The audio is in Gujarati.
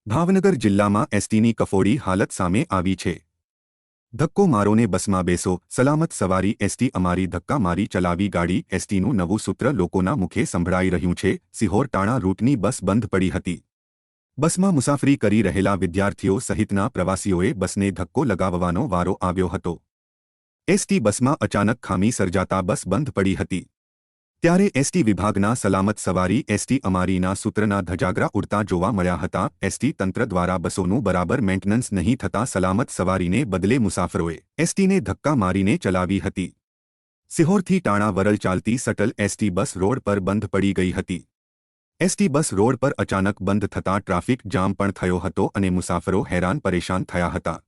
ભાવનગર જિલ્લામાં એસટીની કફોડી હાલત સામે આવી છે। ધક્કો મારોને બસમાં બેસો, સલામત સવારી એસટી અમારી ધક્કા મારી ચલાવી ગાડી એસટીનું નવું સૂત્ર લોકોના મુખે સંભળાઈ રહ્યું છે। સિહોર ટાણા રૂટની બસ બંધ પડી હતી। બસમાં મુસાફરી કરી રહેલા વિદ્યાર્થીઓ સહિતના પ્રવાસીઓએ બસને ધક્કો લગાવવાનો વારો આવ્યો હતો। એસટી બસમાં અચાનક ખામી સર્જાતા બસ બંધ પડી હતી। ત્યારે એસટી વિભાગના સલામત સવારી એસટી અમારીના સૂત્રના ધજાગરા ઉડતા જોવા મળ્યા હતા। એસટી તંત્ર દ્વારા બસોનું બરાબર મેન્ટેનન્સ નહીં થતા સલામત સવારીને બદલે મુસાફરોએ એસટીને ધક્કા મારીને ચલાવી હતી। સિહોરથી ટાણા વરલ ચાલતી શટલ એસટી બસ રોડ પર બંધ પડી ગઈ હતી। એસટી બસ રોડ પર અચાનક બંધ થતાં ટ્રાફિક જામ પણ થયો હતો અને મુસાફરો હેરાન પરેશાન થયા હતા।